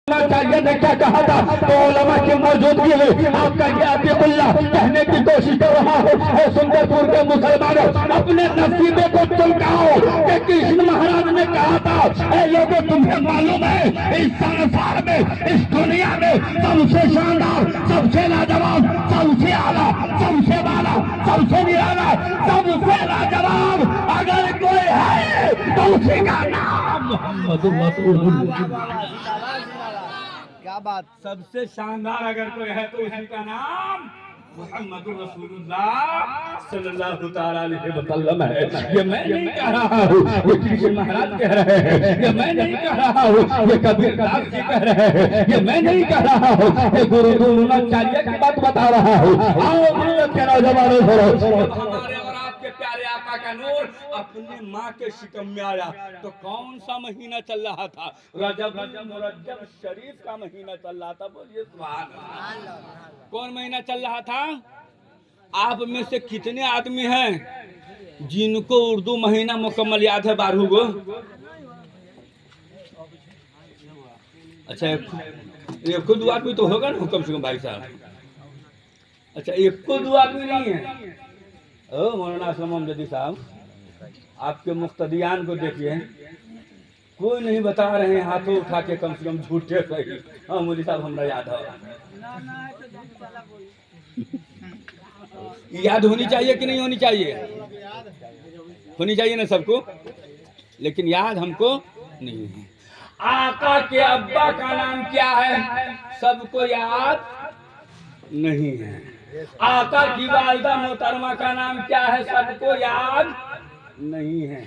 चाहिए ने क्या कहा था तो उलमा की मौजूदगी में आपका ये अतीकुल्लाह कहने की कोशिश कर रहा है सुंदरपुर के मुसलमानों अपने नसीबे को चमकाओ कि कृष्ण महाराज ने कहा था ऐ लोगों तुम्हें मालूम है इस संसार में इस दुनिया में सबसे शानदार सबसे लाजवाब सबसे आला सबसे वाला सबसे निराला सबसे लाजवाब अगर कोई है तो उसी का नाम मोहम्मद रसूलुल्लाह। क्या बात। सबसे शानदार अगर कोई है तो उसी का नाम मोहम्मद रसूलुल्लाह सल्लल्लाहु तआला अलैहि वसल्लम है। ये मैं नहीं कह रहा हूँ, ये कृष्ण महाराज कह रहे हैं। ये मैं नहीं कह रहा हूँ, ये कबीर दास जी कह रहे हैं। ये मैं नहीं कह रहा हूँ, ये गुरु द्रोणाचार्य की बात बता रहा हूँ। आओ मिल्लत के नौजवानों हमारे और आपके प्यारे आका का नूर अपनी माँ के शिकम में आया तो कौन सा महीना चल रहा था? रजब मुरज्जब शरीफ का महीना चल रहा था। बोलिए सुभान अल्लाह। कौन महीना चल रहा था? आप में से कितने आदमी हैं जिनको उर्दू महीना मुकम्मल याद है? 12 गो। अच्छा एक को 2 आदमी तो होगा ना कम से कम भाई साहब। अच्छा एक को 2 आदमी नहीं है। ओ मौलाना असलम अमजदी साहब आपके मुख्तदियान को देखिए, कोई नहीं बता रहे हैं हाथों उठा के कम से कम झूठे सही। हाँ मोदी साहब हमरा याद है। याद होनी चाहिए कि नहीं होनी चाहिए? होनी चाहिए ना सबको, लेकिन याद हमको नहीं है। आका के अब्बा का नाम क्या है? सबको याद नहीं है। आका की वालिदा मोहतरमा का नाम क्या है? सबको याद नहीं है।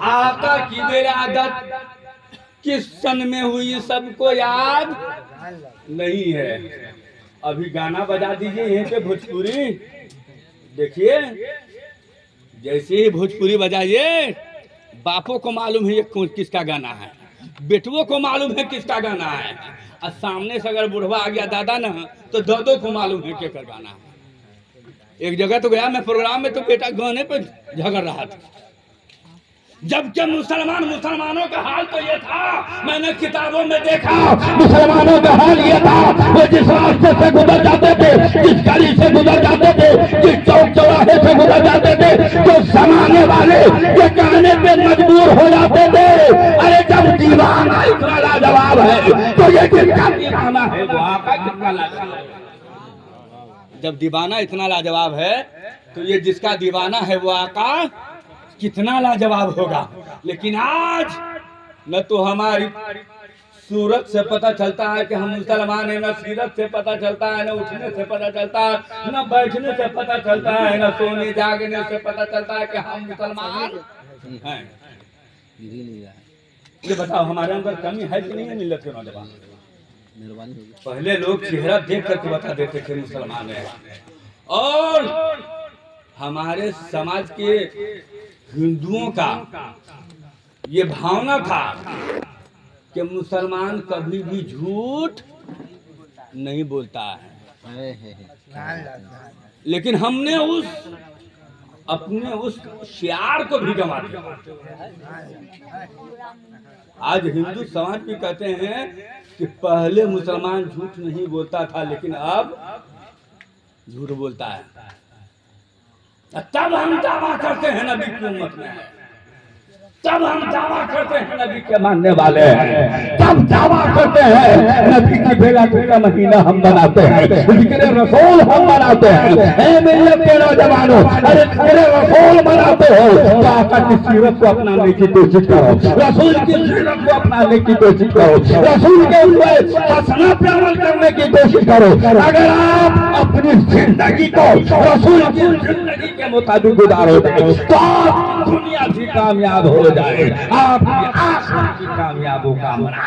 आका की विलादत किस सन में हुई? सबको याद नहीं है। अभी गाना बजा दीजिए यहीं पे भोजपुरी, देखिए जैसे ही भोजपुरी बजाइए बापों को मालूम है ये किसका गाना है, बेटुओं को मालूम है किसका गाना है, और सामने से अगर बुढ़वा आ गया दादा ना तो दादों को मालूम है क्या गाना है। एक जगह तो गया मैं प्रोग्राम में तो बेटा गाने पे झगड़ रहा था, जबकि मुसलमानों का हाल तो ये था, मैंने किताबों में देखा मुसलमानों का हाल ये था, वो जिस रास्ते से गुजर जाते थे, जिस गली से गुजर जाते थे, जिस चौक चौराहे से गुजर जाते थे, तो समाने वाले ये कहने पे मजबूर हो जाते थे अरे जब दीवाना इतना लाजवाब है तो ये किसका दीवाना है? वो आका कितना लाजवाब है। जब दीवाना इतना लाजवाब है तो ये जिसका दीवाना है वो आका कितना लाजवाब होगा। लेकिन आज न तो हमारी सूरत से पता चलता है कि हम मुसलमान हैं, न सीरत से पता चलता है, न उठने से पता चलता है, न बैठने से पता चलता है, न सोने जागने से पता चलता है कि हम मुसलमान हैं। ये बताओ हमारे अंदर कमी है कि नहीं है? मिल्लत के नौजवान पहले लोग चेहरा देख करके बता देते थे मुसलमान है, और हमारे समाज के हिंदुओं का ये भावना था कि मुसलमान कभी भी झूठ नहीं बोलता है। लेकिन हमने अपने उस शियार को भी गंवा दिया। आज हिंदू समाज भी कहते हैं कि पहले मुसलमान झूठ नहीं बोलता था लेकिन अब झूठ बोलता है। तब हम दावा करते हैं नबी की उम्मत में, तब हम दावा करते हैं नबी के मानने वाले हैं, तब दावा करते हैं नबी की बेलादत का महीना हम बनाते हैं, जिक्र रसूल हम बनाते हैं। ऐ मिल्लत के नौजवानों, अरे जिक्र रसूल बनाते हो तो आका की सीरत को अपनाने की कोशिश करो, रसूल की सीरत को अपनाने की कोशिश करो, रसूल के ऊपर हसना पे अमल करने की कोशिश करो। अगर आप अपनी जिंदगी को रसूल की जिंदगी के मुताबिक गुजारोगे तो आप दुनिया भी कामयाब हो जाए, आपकी आखिरत की कामयाबों का मना।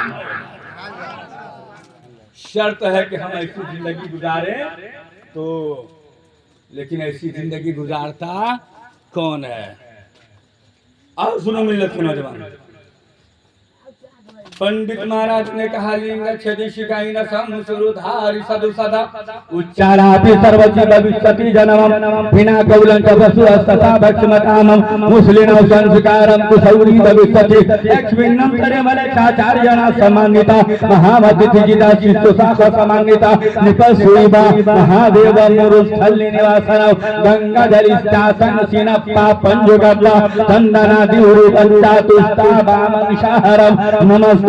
शर्त है कि हम ऐसी जिंदगी गुजारें तो, लेकिन ऐसी जिंदगी गुजारता कौन है? और सुनो मिल्लत के नौजवान, पंडित महाराज ने कहा लिंग छेदी शिकाई न समुसुरुधारि सदु सदा उच्चारापि सर्वजी भविष्यति जन्मं विना कौलं च वसु तथा भक्षमकामं मुस्लिनो संस्कारं कुशौरी भविष्यति लक्ष्मीनं परिमल चाचार्यणा सम्मानिता महामतिथि जिता शिष्टु शाखा सम्मानिता निपसुइबा महादेव मुरुस्थल निवासनं गंगा जलिष्टासन सिनप्पा पंजुगता चंदनादि उरु पंचातुष्टा वामं शहरं नमस्तति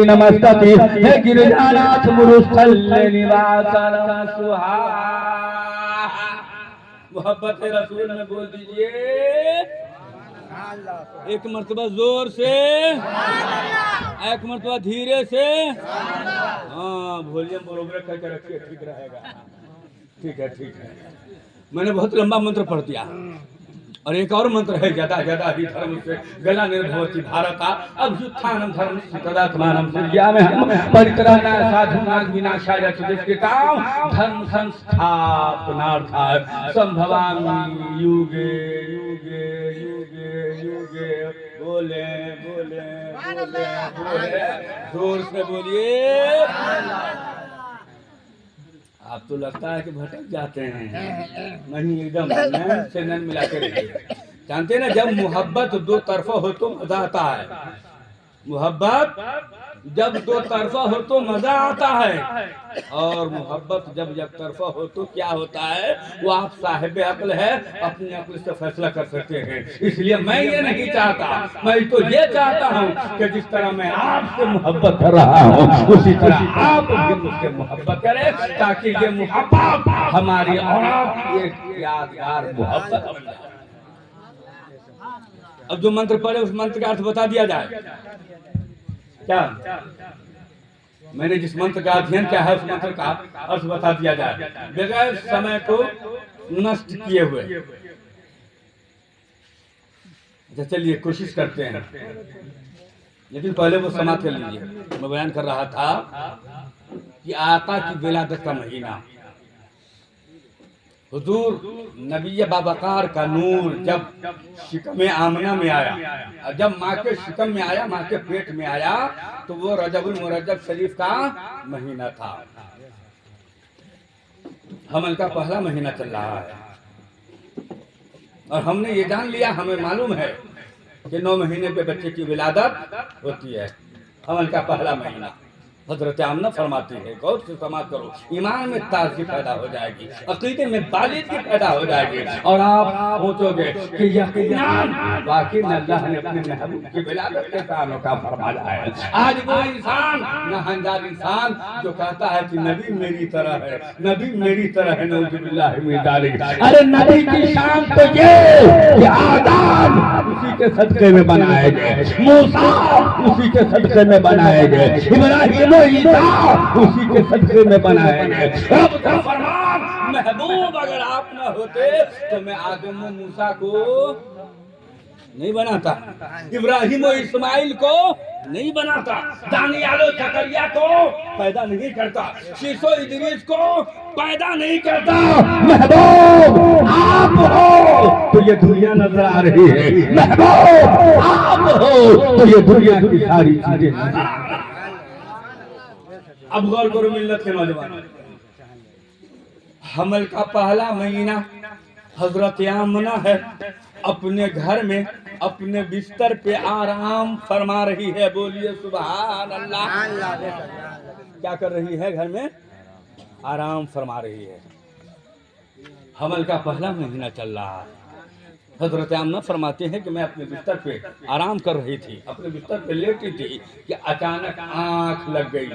नमस्तति हे गिरिजानाथ मुरुस्थल निवासन सुहा। मोहब्बत रसूल में बोल दीजिए एक मर्तबा जोर से, एक मर्तबा धीरे से। हाँ वॉल्यूम बरोबर करके रखिए, ठीक रहेगा। ठीक है ठीक है। मैंने बहुत लंबा मंत्र पढ़ दिया और एक और मंत्र है ज्यादा ज्यादा ही धर्म से गला निर्भवती भारता अभ्युत्थानम धर्म तदात्मानम में हम परित्राणा साधुनां विनाशाय च दुष्कृतां धर्म संस्थापनार्थाय संभवामि युगे युगे युगे युगे। बोले बोले बोले बोले जोर से बोलिए। आप तो लगता है कि भटक जाते हैं, नहीं एकदम नैन से नैन मिला के रहिए। जानते ना जब मोहब्बत दो तरफा हो तो मजा आता है, मोहब्बत जब दो तरफा हो तो मजा आता है, और मोहब्बत जब जब तरफा हो तो क्या होता है, वो आप साहिब अक्ल है, अपनी अक्ल से फैसला कर सकते हैं। इसलिए मैं ये नहीं चाहता, मैं तो ये चाहता हूँ कि जिस तरह मैं आपसे मोहब्बत कर रहा हूँ उसी तरह आप भी मुझसे मोहब्बत करें, ताकि ये मोहब्बत हमारी और आपकी एक यादगार मोहब्बत बन जाए। अब जो मंत्र पढ़े उस मंत्र का अर्थ बता दिया जाए। क्या मैंने जिस मंत्र का अध्ययन किया है उस मंत्र का अर्थ बता दिया जाए बगैर समय को नष्ट किए हुए। अच्छा चलिए कोशिश करते हैं, लेकिन पहले वो समाप्त कर लीजिए। मैं बयान कर रहा था कि आका की विलादत का महीना, हुजूर नबी बाबकार का नूर जब शिकम आमना में आया, और जब माँ के शिकम में आया, माँ के पेट में आया, तो वो रजबुल मुरज्जब शरीफ का महीना था। हमल का पहला महीना चल रहा है और हमने ये जान लिया, हमें मालूम है कि 9 महीने पे बच्चे की विलादत होती है। हमल का पहला महीना हजरत आमना फरमाती है, गौर से समाज करो, ईमान में ताज़गी पैदा हो जाएगी, अकीदे में बालिदगी पैदा हो जाएगी, और आप सोचोगे कि यकीनन वाकई अल्लाह ने अपने महबूब की विलादत के कानों का फरमाया है। आज वो इंसान नाहंजार इंसान जो कहता है कि नबी मेरी तरह है, नबी मेरी तरह है, नऊजुबिल्लाह मिन जालिक। अरे नबी की शान तो ये कि आदम उसी के सदके में बनाए गए, मूसा उसी के सदके में बनाए गए, इब्राहिम उसी के सदके में बनाए गए। रब का फरमान महबूब अगर आप न होते तो मैं आदम व मूसा को नहीं बनाता, इब्राहिम और इस्माइल को नहीं बनाता, दानियालो जकरिया को पैदा नहीं करता, शीशो इदरीस को पैदा नहीं करता। महबूब आप हो तो ये दुनिया नजर आ रही है, महबूब आप हो तो ये दुनिया की सारी चीजें नजर आ रही हैं। अब गौर करो मिल्लत के नौजवान, हमल का पहला महीना हजरत आमना है, अपने घर में अपने बिस्तर पे आराम फरमा रही है। बोलिए सुभान अल्लाह। क्या कर रही है? घर में आराम फरमा रही है। हमल का पहला महीना चल रहा है। हजरत आमना फरमाते हैं कि मैं अपने बिस्तर पे आराम कर रही थी, अपने बिस्तर पे लेटी थी कि अचानक आंख लग गई।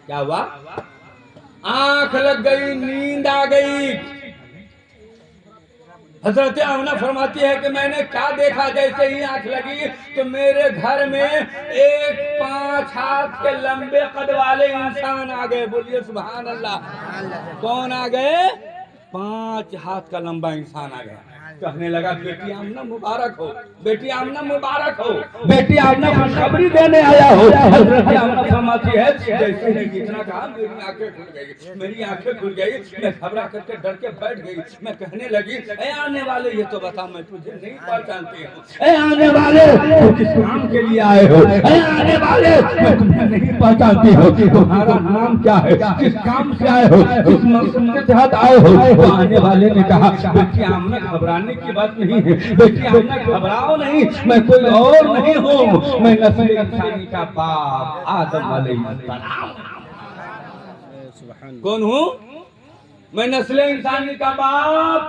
क्या हुआ? आंख लग गई, नींद आ गई। हजरत आमना फरमाती है कि मैंने क्या देखा, जैसे ही आंख लगी तो मेरे घर में एक 5 हाथ के लंबे कद वाले इंसान आ गए। बोलिए सुभान अल्लाह। कौन आ गए? 5 हाथ का लंबा इंसान आ गया। कहने लगा बेटी आमना मुबारक हो, बेटी आमना मुबारक हो, बेटी आमना खुशखबरी देने आया हो। हजरत आमना फरमाती है जैसे ही इतना कहा मेरी आंखें खुल गई, मेरी आंखें खुल गई, मैं घबरा करके डर के बैठ गई। मैं कहने लगी ए आने वाले ये तो बता मैं तुझे नहीं पहचानती हूँ, ए आने वाले तुम किस काम के लिए आए हो, ए आने वाले मैं तुम्हें नहीं पहचानती हूँ, तुम्हारा नाम क्या है, किस काम से आए हो, किस मकसद के तहत आए हो। तो आने वाले ने कहा बेटी आमना घबराने की बात नहीं है, बेटी आमना घबराओ नहीं, मैं कोई और नहीं हूँ, मैं नस्ल इंसानी का बाप आदम अलैहिस्सलाम। कौन हूँ मैं? नस्ल इंसानी का बाप